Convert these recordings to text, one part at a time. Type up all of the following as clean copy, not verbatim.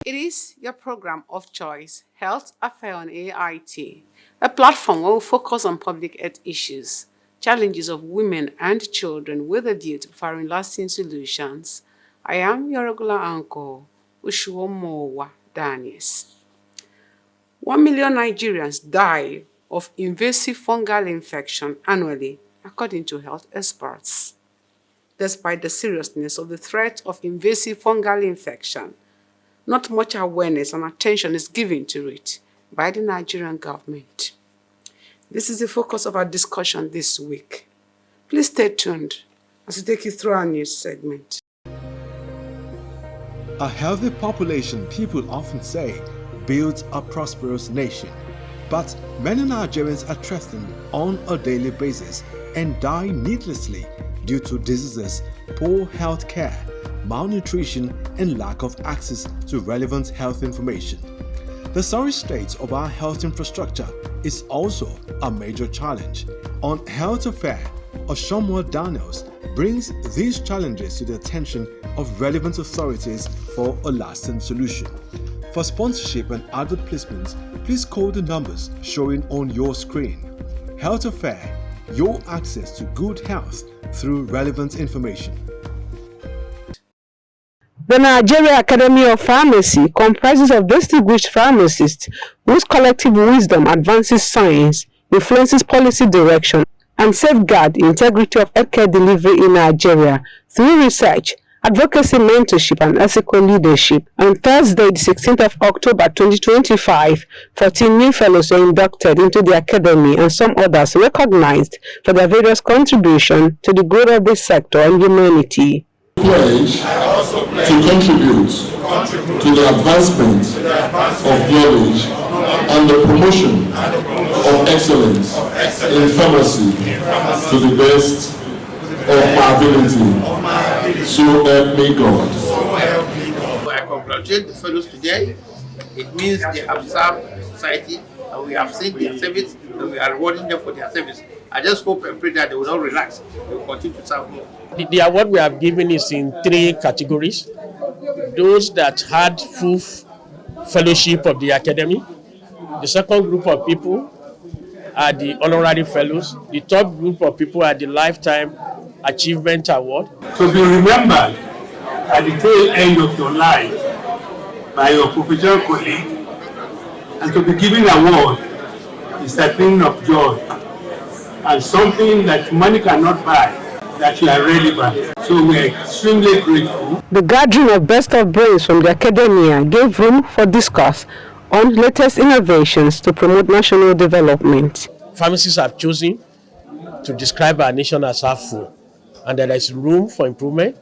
It is your program of choice, Health Affair on AIT, a platform where we focus on public health issues, challenges of women and children with a view to providing lasting solutions. I am your regular uncle, Ushuomowa Daniels. 1 million Nigerians die of invasive fungal infection annually, according to health experts. Despite the seriousness of the threat of invasive fungal infection, not much awareness and attention is given to it by the Nigerian government. This is the focus of our discussion this week. Please stay tuned as we take you through our news segment. A healthy population, people often say, builds a prosperous nation. But many Nigerians are threatened on a daily basis and die needlessly due to diseases, poor health care, malnutrition, and lack of access to relevant health information. The sorry state of our health infrastructure is also a major challenge. On Health Affair, Oshomo Daniels brings these challenges to the attention of relevant authorities for a lasting solution. For sponsorship and advert placements, please call the numbers showing on your screen. Health Affair, your access to good health through relevant information. The Nigeria Academy of Pharmacy comprises of distinguished pharmacists whose collective wisdom advances science, influences policy direction, and safeguards the integrity of healthcare delivery in Nigeria through research, advocacy, mentorship, and ethical leadership. On Thursday, the 16th of October 2025, 14 new fellows were inducted into the academy and some others recognized for their various contributions to the growth of this sector and humanity. Pledge to contribute to the advancement of knowledge and the promotion of excellence in pharmacy to the best of my ability. So help me God. I congratulate the fellows today. It means they have served society and we have seen their service and we are rewarding them for their service. I just hope and pray that they will not relax. They will continue to serve more. The award we have given is in 3 categories. Those that had full fellowship of the academy. The second group of people are the honorary fellows. The third group of people are the Lifetime Achievement Award. To be remembered at the tail end of your life by your professional colleague and to be given an award is a thing of joy and something that money cannot buy, that you are really by. So we are extremely grateful. The gathering of best of brains from the academia gave room for discourse on latest innovations to promote national development. Pharmacists have chosen to describe our nation as half full, and there is room for improvement.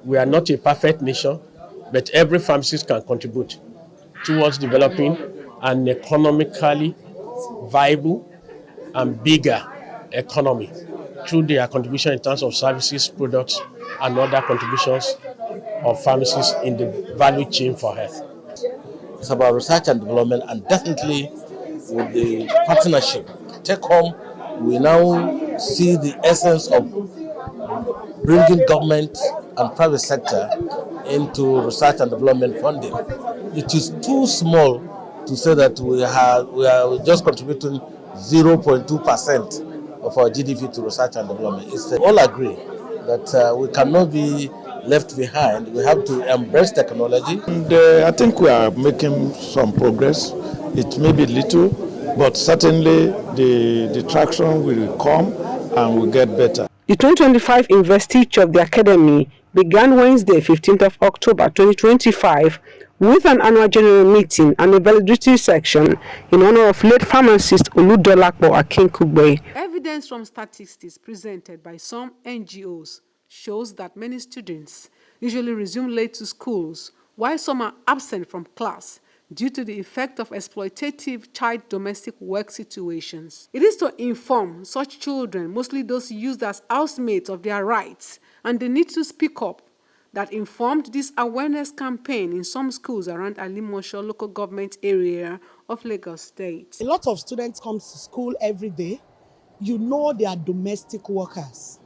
We are not a perfect nation, but every pharmacist can contribute towards developing an economically viable and bigger economy through their contribution in terms of services, products, and other contributions of pharmacists in the value chain for health. It's about research and development, and definitely with the partnership, Take Home, we now see the essence of bringing government and private sector into research and development funding. It is too small to say that we are just contributing 0.2% of our GDP to research and development. They all agree that we cannot be left behind. We have to embrace technology. And I think we are making some progress. It may be little, but certainly the traction will come and will get better. The 2025 investiture of the Academy began Wednesday, 15th of October 2025, with an annual general meeting and a valedictory section in honor of late pharmacist Oludolapo Akinkugbe. Evidence from statistics presented by some NGOs shows that many students usually resume late to schools, while some are absent from class due to the effect of exploitative child domestic work situations. It is to inform such children, mostly those used as housemates, of their rights and the need to speak up, that informed this awareness campaign in some schools around Alimosho local government area of Lagos State. A lot of students come to school every day. You know they are domestic workers.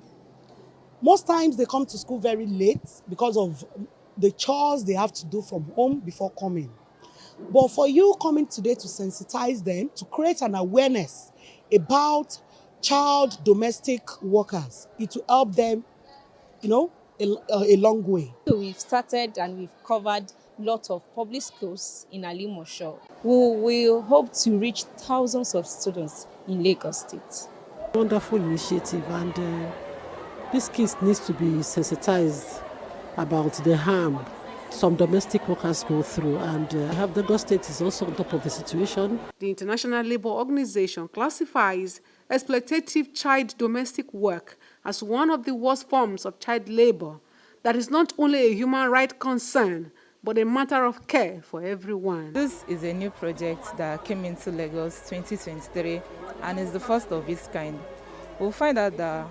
Most times they come to school very late because of the chores they have to do from home before coming. But for you coming today to sensitize them, to create an awareness about child domestic workers, it will help them, a long way. So we've started and we've covered lots of public schools in Alimosho. We hope to reach thousands of students in Lagos State. Wonderful initiative, and these kids need to be sensitized about the harm some domestic workers go through, and Lagos State is also on top of the situation. The International Labour Organization classifies exploitative child domestic work as one of the worst forms of child labor that is not only a human rights concern, but a matter of care for everyone. This is a new project that came into Lagos 2023 and is the first of its kind. We'll find out that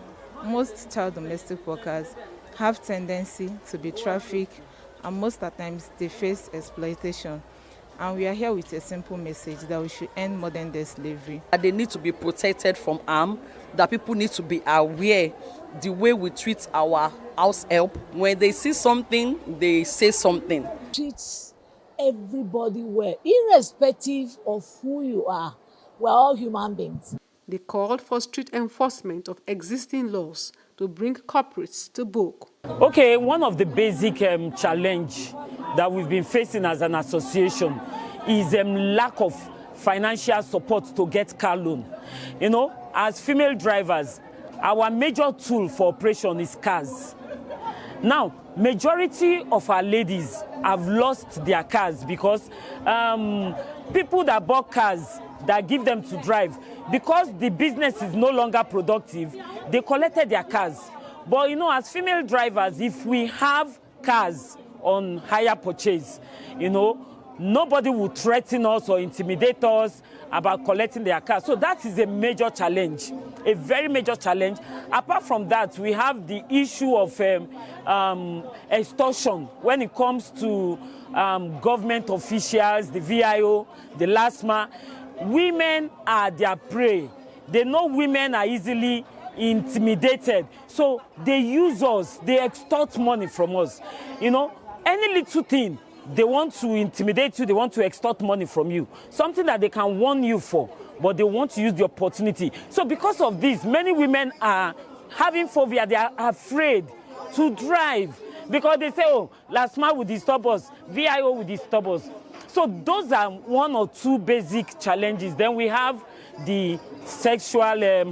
most child domestic workers have tendency to be trafficked, and most of the times they face exploitation. And we are here with a simple message that we should end modern day slavery. They need to be protected from harm, that people need to be aware the way we treat our house help. When they see something, they say something. Treats everybody well, irrespective of who you are. We're all human beings. They called for strict enforcement of existing laws to bring culprits to book. Okay, one of the basic challenge that we've been facing as an association is lack of financial support to get car loan. As female drivers, our major tool for operation is cars. Now, majority of our ladies have lost their cars because people that bought cars that give them to drive, because the business is no longer productive, they collected their cars. But as female drivers, if we have cars on hire purchase, nobody will threaten us or intimidate us about collecting their cars. So that is a major challenge, a very major challenge. Apart from that, we have the issue of extortion when it comes to government officials, the VIO, the LASMA. Women are their prey. They know women are easily intimidated. So they use us, they extort money from us. Any little thing, they want to intimidate you, they want to extort money from you. Something that they can warn you for, but they want to use the opportunity. So because of this, many women are having phobia, they are afraid to drive because they say, oh, LASMA will disturb us, VIO will disturb us. So those are one or two basic challenges. Then we have the sexual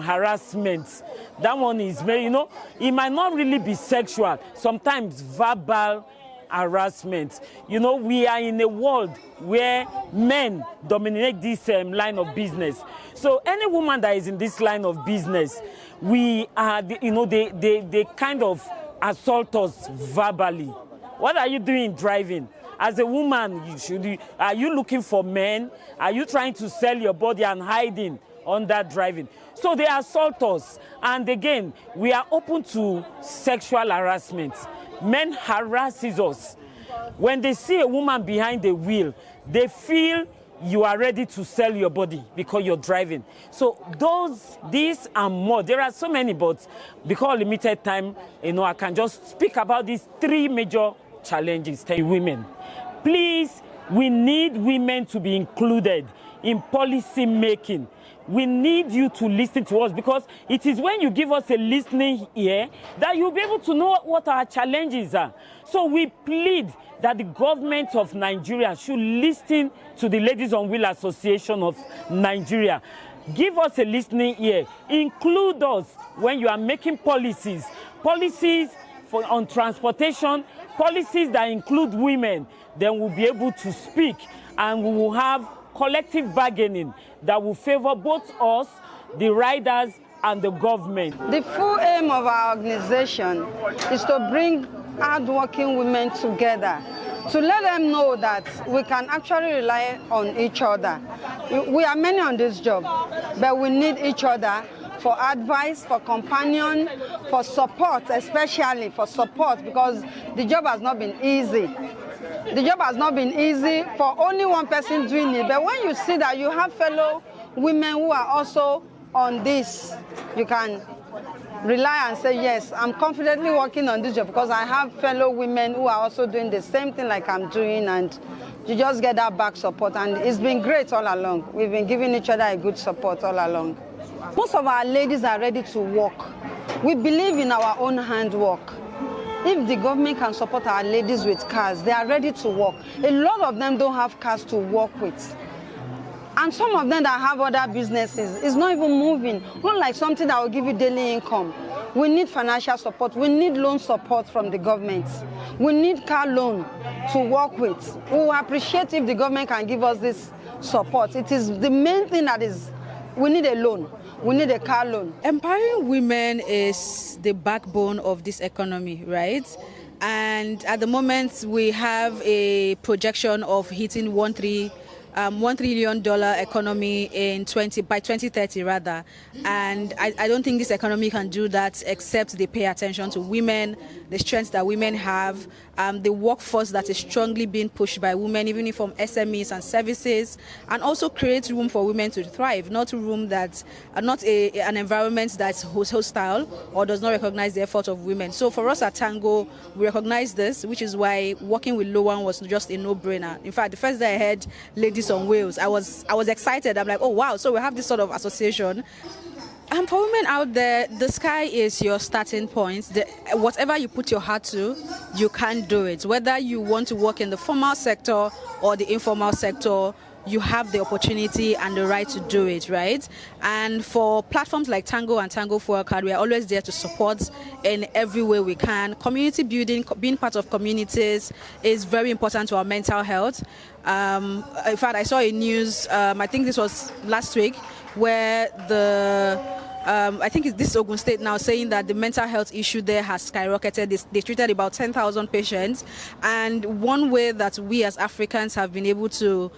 harassment. That one is very, it might not really be sexual, sometimes verbal harassment. We are in a world where men dominate this line of business. So any woman that is in this line of business, we are, they kind of assault us verbally. What are you doing driving? As a woman, are you looking for men? Are you trying to sell your body and hiding under driving? So they assault us. And again, we are open to sexual harassment. Men harasses us. When they see a woman behind the wheel, they feel you are ready to sell your body because you're driving. So these and more, there are so many, but because limited time, I can just speak about these three major challenges to women. Please, we need women to be included in policy making. We need you to listen to us because it is when you give us a listening ear that you'll be able to know what our challenges are. So we plead that the government of Nigeria should listen to the Ladies on Wheel Association of Nigeria. Give us a listening ear. Include us when you are making policies on transportation, policies that include women. Then we'll be able to speak and we will have collective bargaining that will favor both us, the riders, and the government. The full aim of our organization is to bring hardworking women together, to let them know that we can actually rely on each other. We are many on this job, but we need each other for advice, for companion, for support, especially for support, because the job has not been easy. The job has not been easy for only one person doing it, but when you see that you have fellow women who are also on this, you can rely and say, yes, I'm confidently working on this job because I have fellow women who are also doing the same thing like I'm doing, and you just get that back support. And it's been great all along. We've been giving each other a good support all along. Most of our ladies are ready to work. We believe in our own handwork. If the government can support our ladies with cars, they are ready to work. A lot of them don't have cars to work with. And some of them that have other businesses, it's not even moving. Not like something that will give you daily income. We need financial support. We need loan support from the government. We need car loan to work with. We will appreciate if the government can give us this support. It is the main thing that is, we need a loan. We need a car loan. Empowering women is the backbone of this economy, right? And at the moment, we have a projection of hitting $1 trillion economy by 2030 rather, and I don't think this economy can do that except they pay attention to women, the strengths that women have, the workforce that is strongly being pushed by women, even from SMEs and services, and also create room for women to thrive, not an environment that's hostile or does not recognize the effort of women. So for us at Tango, we recognize this, which is why working with Loan was just a no-brainer. In fact, the first day I heard Ladies on Wheels, I was excited. I'm like, oh wow, so we have this sort of association. And for women out there, the sky is your starting point. Whatever you put your heart to, you can do it. Whether you want to work in the formal sector or the informal sector, you have the opportunity and the right to do it, right? And for platforms like Tango and Tango for a Card, we are always there to support in every way we can. Community building, being part of communities is very important to our mental health. In fact, I saw a news, I think this was last week, where I think it's this Ogun State now saying that the mental health issue there has skyrocketed. They treated about 10,000 patients. And one way that we as Africans have been able to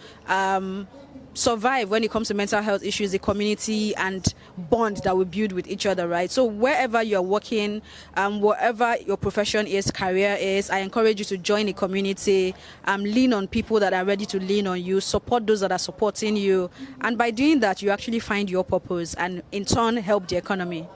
survive when it comes to mental health issues, the community and bond that we build with each other, right? So wherever you're working, whatever your profession is, career is, I encourage you to join a community, lean on people that are ready to lean on you, support those that are supporting you. And by doing that, you actually find your purpose and in turn help the economy.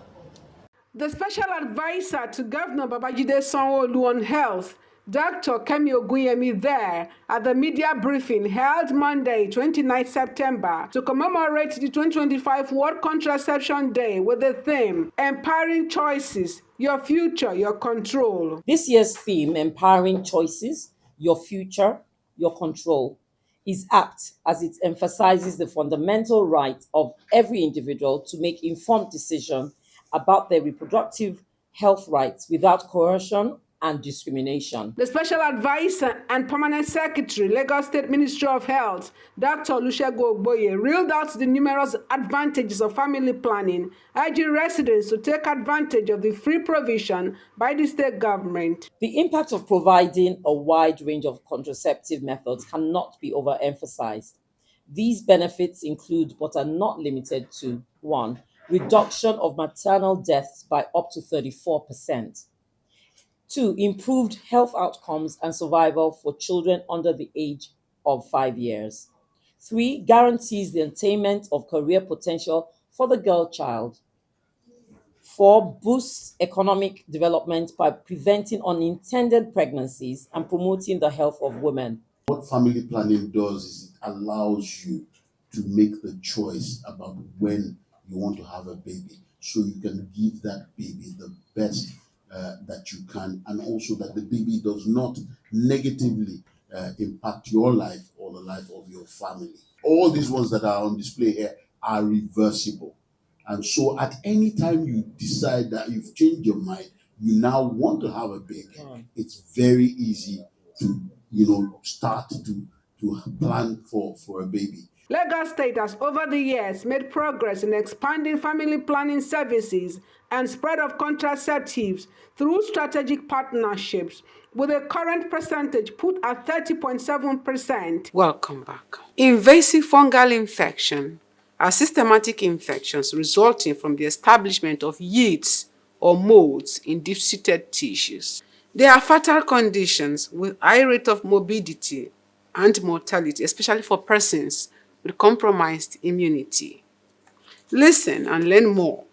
The special advisor to Governor Babajide Sanwo-Olu on health, Dr. Kemi Ogunyemi, there at the media briefing held Monday, 29 September, to commemorate the 2025 World Contraception Day with the theme, Empowering Choices, Your Future, Your Control. This year's theme, Empowering Choices, Your Future, Your Control, is apt as it emphasizes the fundamental right of every individual to make informed decisions about their reproductive health rights without coercion and discrimination. The Special Advisor and Permanent Secretary, Lagos State Ministry of Health, Dr. Olusegun Ogboye, reeled out the numerous advantages of family planning, urging residents to take advantage of the free provision by the state government. The impact of providing a wide range of contraceptive methods cannot be overemphasized. These benefits include, but are not limited to: 1. Reduction of maternal deaths by up to 34%. 2. Improved health outcomes and survival for children under the age of 5 years. 3. Guarantees the attainment of career potential for the girl child. 4. Boosts economic development by preventing unintended pregnancies and promoting the health of women. What family planning does is it allows you to make the choice about when you want to have a baby, so you can give that baby the best that you can, and also that the baby does not negatively impact your life or the life of your family. All these ones that are on display here are reversible. And so at any time you decide that you've changed your mind, you now want to have a baby, it's very easy to, start to plan for a baby. Lagos State has over the years made progress in expanding family planning services and spread of contraceptives through strategic partnerships, with a current percentage put at 30.7%. Welcome back. Invasive fungal infection are systematic infections resulting from the establishment of yeasts or molds in deep-seated tissues. They are fatal conditions with high rate of morbidity and mortality, especially for persons with compromised immunity. Listen and learn more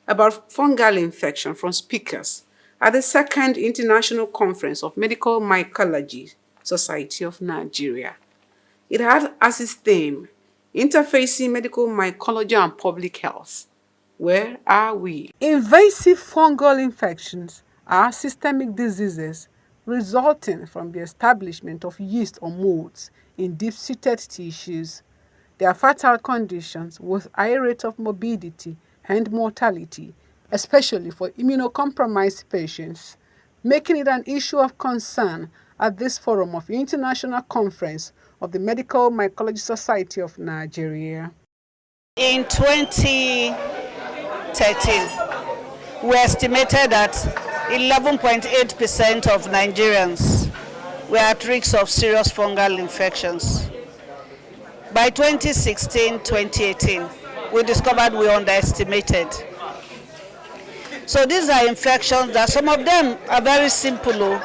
about fungal infection from speakers at the second International Conference of Medical Mycology Society of Nigeria. It had as its theme, Interfacing Medical Mycology and Public Health. Where are we? Invasive fungal infections are systemic diseases resulting from the establishment of yeast or molds in deep-seated tissues. They are fatal conditions with high rate of morbidity and mortality, especially for immunocompromised patients, making it an issue of concern at this forum of International Conference of the Medical Mycology Society of Nigeria. In 2013, we estimated that 11.8% of Nigerians were at risk of serious fungal infections. By 2016-2018, we discovered we underestimated. So these are infections that some of them are very simple.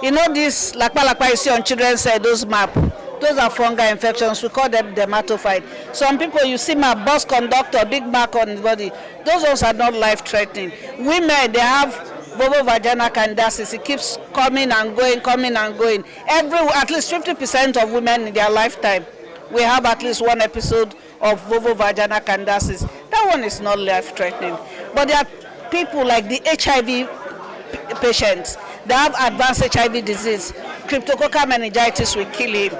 You know this lakpa you see on children's those map, those are fungal infections. We call them dermatophyte. Some people you see my bus conductor, big mark on the body. Those ones are not life-threatening. Women, they have vulvovaginal candidiasis. It keeps coming and going, coming and going. At least 50% of women in their lifetime, we have at least one episode of vulvovaginal candidiasis. That one is not life-threatening. But there are people like the HIV patients that have advanced HIV disease. Cryptococcal meningitis will kill him.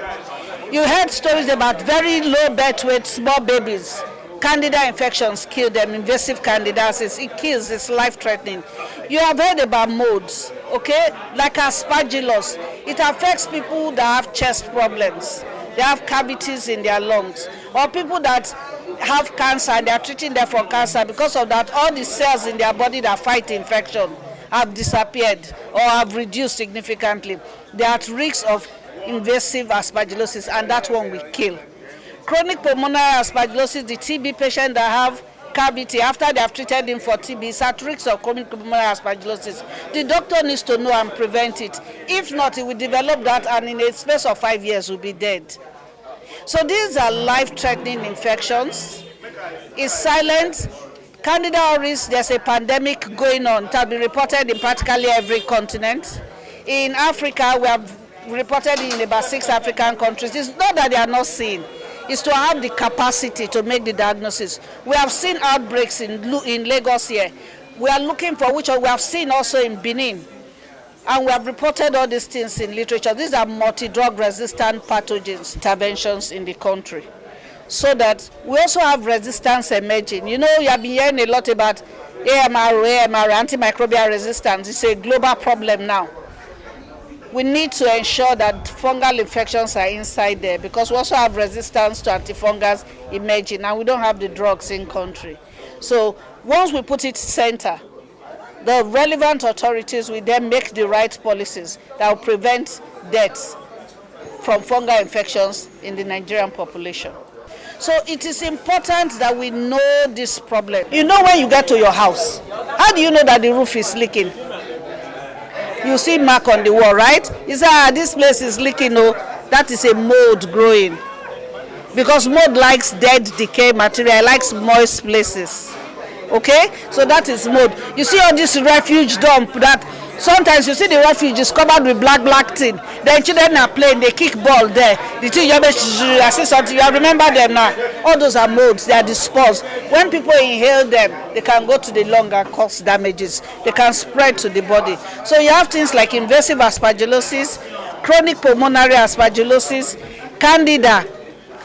You heard stories about very low birth weight, small babies. Candida infections kill them, invasive candidiasis. It kills, it's life-threatening. You have heard about molds, okay? Like aspergillus. It affects people that have chest problems. They have cavities in their lungs. Or people that have cancer and they are treating them for cancer. Because of that, all the cells in their body that fight infection have disappeared or have reduced significantly. They are at risk of invasive aspergillosis, and that one will kill. Chronic pulmonary aspergillosis, the TB patient that have cavity, after they have treated him for TB, is at risk of chronic pulmonary aspergillosis. The doctor needs to know and prevent it. If not, he will develop that and in a space of 5 years will be dead. So these are life-threatening infections. It's silent. Candida auris, there's a pandemic going on. It has been reported in practically every continent. In Africa, we have reported in about 6 African countries. It's not that they are not seen. It's to have the capacity to make the diagnosis. We have seen outbreaks in Lagos here. We are looking for which we have seen also in Benin. And we have reported all these things in literature. These are multi-drug resistant pathogens, interventions in the country. So that we also have resistance emerging. You know, you have been hearing a lot about AMR, antimicrobial resistance. It's a global problem now. We need to ensure that fungal infections are inside there because we also have resistance to antifungals emerging and we don't have the drugs in country. So once we put it center, the relevant authorities will then make the right policies that will prevent deaths from fungal infections in the Nigerian population. So it is important that we know this problem. You know when you get to your house, how do you know that the roof is leaking? You see mark on the wall, right? You say, this place is leaking. No, that is a mold growing. Because mold likes dead, decay material, it likes moist places. Okay? So that is mold. You see all this refuge dump that sometimes you see the refuge is covered with black thing. Then children are playing, they kick ball there. The thing you see something, you remember them now. All those are molds, they are the spores. When people inhale them, they can go to the lung and cause damages. They can spread to the body. So you have things like invasive aspergillosis, chronic pulmonary aspergillosis, candida,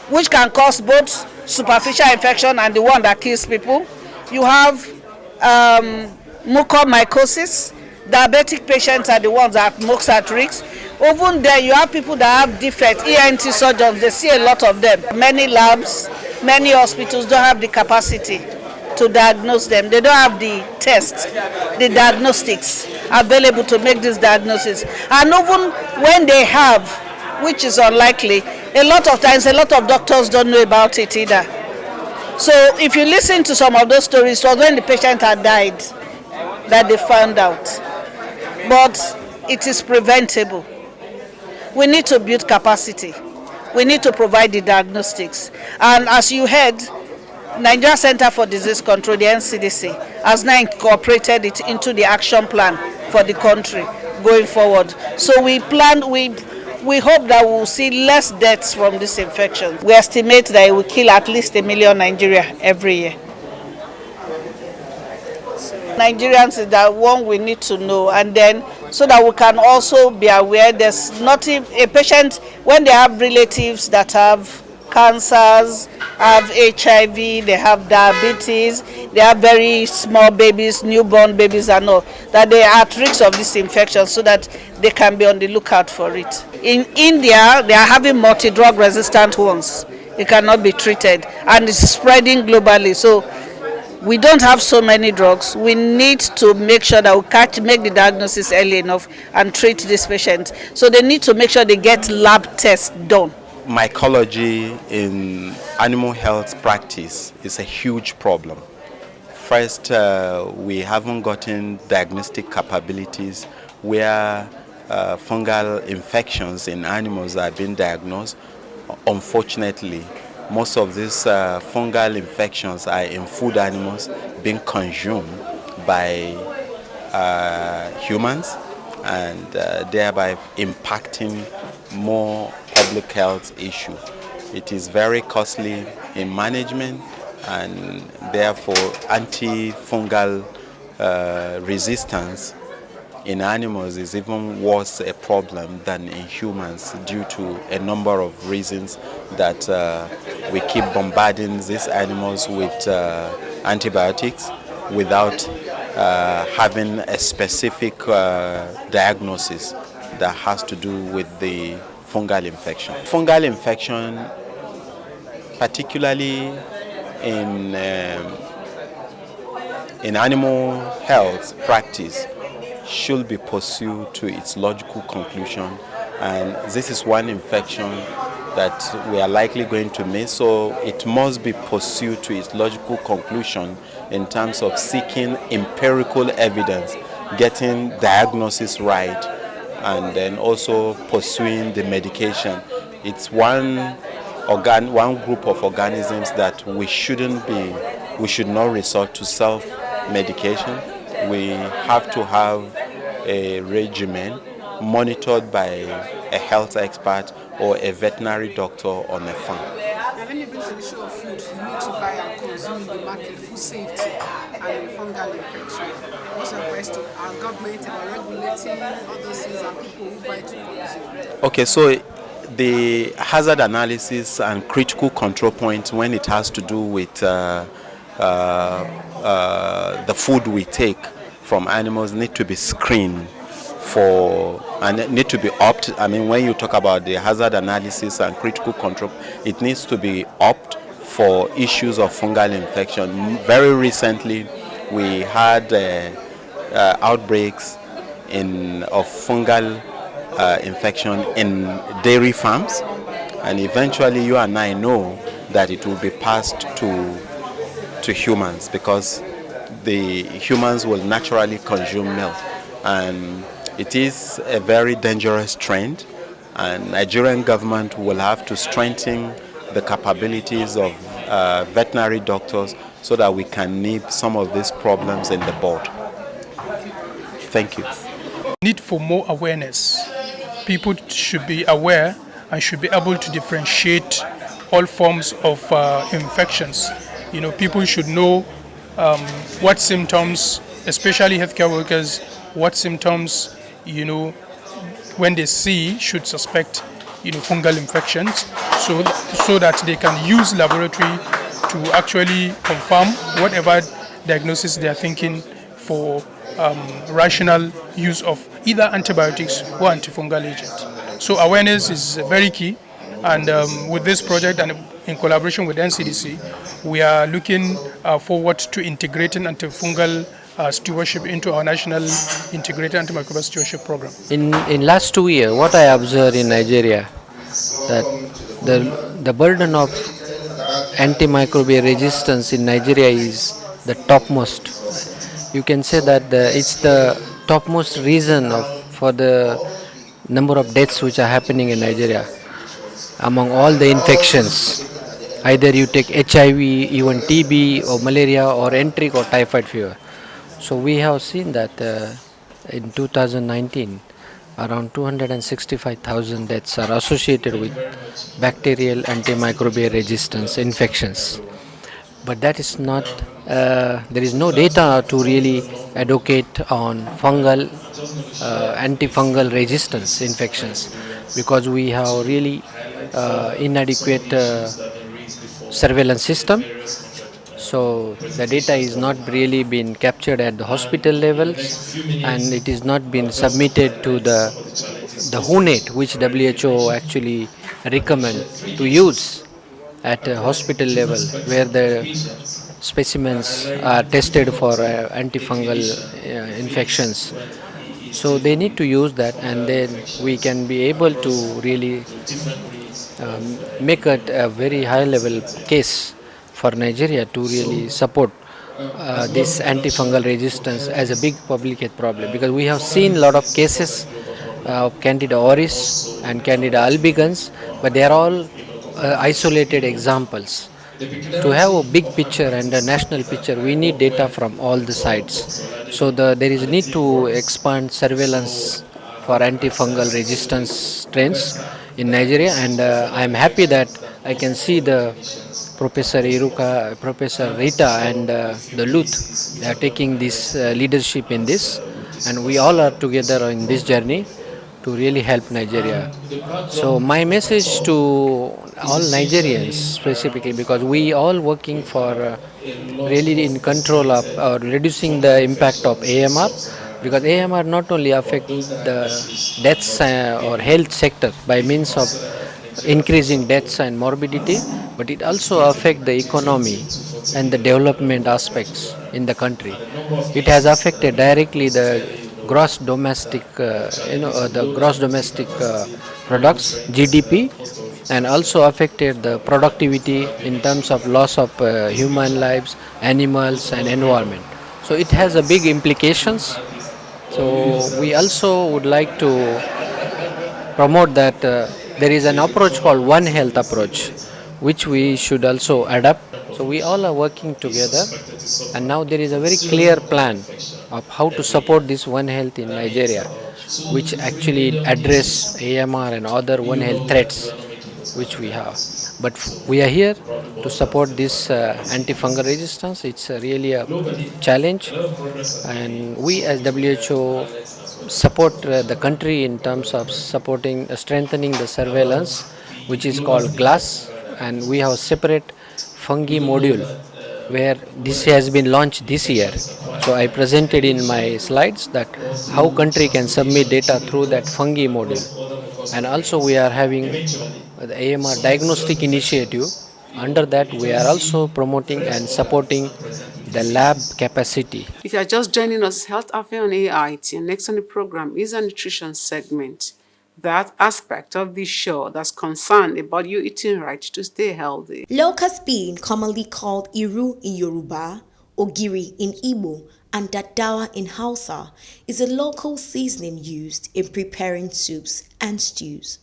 which can cause both superficial infection and the one that kills people. You have mucormycosis. Diabetic patients are the ones that are most at risk. Even there, you have people that have defects, ENT surgeons, they see a lot of them. Many labs, many hospitals don't have the capacity to diagnose them. They don't have the tests, the diagnostics available to make this diagnosis. And even when they have, which is unlikely, a lot of times, a lot of doctors don't know about it either. So if you listen to some of those stories, it was when the patient had died that they found out. But it is preventable. We need to build capacity. We need to provide the diagnostics. And as you heard, Nigeria Center for Disease Control, the NCDC, has now incorporated it into the action plan for the country going forward. So we hope that we'll see less deaths from this infection. We estimate that it will kill at least 1 million Nigeria every year. Nigerians is that one we need to know, and then so that we can also be aware there's not a patient when they have relatives that have cancers, have HIV, they have diabetes, they have very small babies, newborn babies and all, that they are at risk of this infection, so that they can be on the lookout for it. In India, they are having multi-drug resistant ones. It cannot be treated and it's spreading globally. So we don't have so many drugs. We need to make sure that we make the diagnosis early enough and treat this patient. So they need to make sure they get lab tests done. Mycology in animal health practice is a huge problem. First, we haven't gotten diagnostic capabilities where fungal infections in animals are being diagnosed. Unfortunately, most of these fungal infections are in food animals being consumed by humans, and thereby impacting more public health issue. It is very costly in management, and therefore antifungal resistance in animals is even worse a problem than in humans, due to a number of reasons that we keep bombarding these animals with antibiotics without having a specific diagnosis that has to do with the fungal infection. Fungal infection, particularly in animal health practice, should be pursued to its logical conclusion, and this is one infection that we are likely going to miss, so it must be pursued to its logical conclusion in terms of seeking empirical evidence, getting diagnosis right, and then also pursuing the medication. It's one group of organisms that we should not resort to self-medication. We have to have a regimen monitored by a health expert or a veterinary doctor on a farm. Now, let me bring to the issue of food. You need to buy and consume in the market, food safety and fungal infection. What's your question? Our government are regulating all those things and people who buy to consume. Okay, so the hazard analysis and critical control points when it has to do with the food we take from animals need to be screened for, and need to be when you talk about the hazard analysis and critical control, it needs to be for issues of fungal infection. Very recently, we had outbreaks of fungal infection in dairy farms, and eventually you and I know that it will be passed to humans, because the humans will naturally consume milk, and it is a very dangerous trend, and Nigerian government will have to strengthen the capabilities of veterinary doctors so that we can nip some of these problems in the bud. Thank you. Need for more awareness. People should be aware and should be able to differentiate all forms of infections. People should know what symptoms, especially healthcare workers, what symptoms, when they should suspect, fungal infections, so that they can use laboratory to actually confirm whatever diagnosis they are thinking for rational use of either antibiotics or antifungal agent. So awareness is very key, and with this project and in collaboration with NCDC, we are looking forward to integrating antifungal stewardship into our national integrated antimicrobial stewardship program. In last 2 years, what I observed in Nigeria, that the burden of antimicrobial resistance in Nigeria is the topmost. You can say that it's the topmost reason for the number of deaths which are happening in Nigeria among all the infections. Either you take HIV, even TB or malaria or enteric or typhoid fever. So we have seen that in 2019, around 265,000 deaths are associated with bacterial antimicrobial resistance infections. But that is not, there is no data to really advocate on fungal, antifungal resistance infections, because we have really inadequate surveillance system. So the data is not really been captured at the hospital levels, and it is not been submitted to the WHONET, which WHO actually recommend to use at a hospital level, where the specimens are tested for antifungal infections. So they need to use that, and then we can be able to really make a very high level case for Nigeria to really support this antifungal resistance as a big public health problem, because we have seen a lot of cases of Candida auris and Candida albicans, but they are all isolated examples. To have a big picture and a national picture, we need data from all the sides. So there is a need to expand surveillance for antifungal resistance strains in Nigeria, and I am happy that I can see the Professor Iruka, Professor Rita, and the Luth. They are taking this leadership in this, and we all are together in this journey to really help Nigeria. So my message to all Nigerians specifically, because we all working for really in control of reducing the impact of AMR, because AMR not only affect the deaths or health sector by means of increasing deaths and morbidity, but it also affect the economy and the development aspects in the country. It has affected directly the gross domestic, the gross domestic products (GDP), and also affected the productivity in terms of loss of human lives, animals, and environment. So it has a big implications. So we also would like to promote that there is an approach called One Health approach, which we should also adapt. So we all are working together, and now there is a very clear plan of how to support this One Health in Nigeria, which actually address AMR and other One Health threats which we have. But we are here to support this antifungal resistance. It's really a challenge, and we as WHO support the country in terms of supporting strengthening the surveillance, which is called GLASS, and we have a separate fungi module where this has been launched this year. So I presented in my slides that how country can submit data through that fungi module, and also we are having the AMR diagnostic initiative. Under that, we are also promoting and supporting the lab capacity. If you are just joining us, Health Affair on AIT, and next on the program is a nutrition segment. That aspect of this show that's concerned about you eating right to stay healthy. Locust bean, commonly called Iru in Yoruba, Ogiri in Igbo, and Daddawa in Hausa, is a local seasoning used in preparing soups and stews.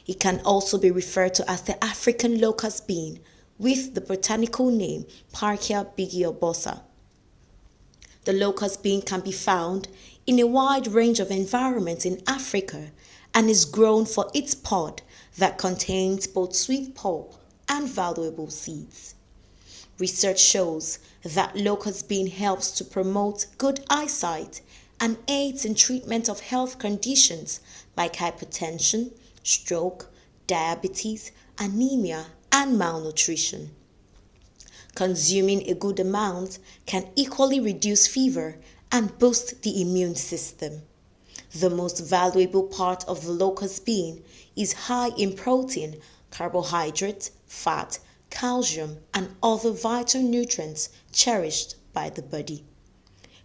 It can also be referred to as the African locust bean, with the botanical name Parkia bigiobosca. The locust bean can be found in a wide range of environments in Africa and is grown for its pod that contains both sweet pulp and valuable seeds. Research shows that locust bean helps to promote good eyesight and aids in treatment of health conditions like hypertension, stroke, diabetes, anemia, and malnutrition. Consuming a good amount can equally reduce fever and boost the immune system. The most valuable part of the locust bean is high in protein, carbohydrate, fat, calcium, and other vital nutrients cherished by the body.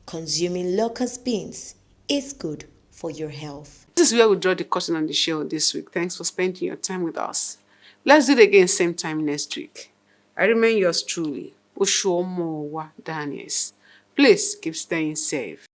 Consuming locust beans is good for your health. This is where we draw the curtain on the show this week. Thanks for spending your time with us. Let's do it again same time next week. I remain yours truly, Ushuomowa Daniels. Please keep staying safe.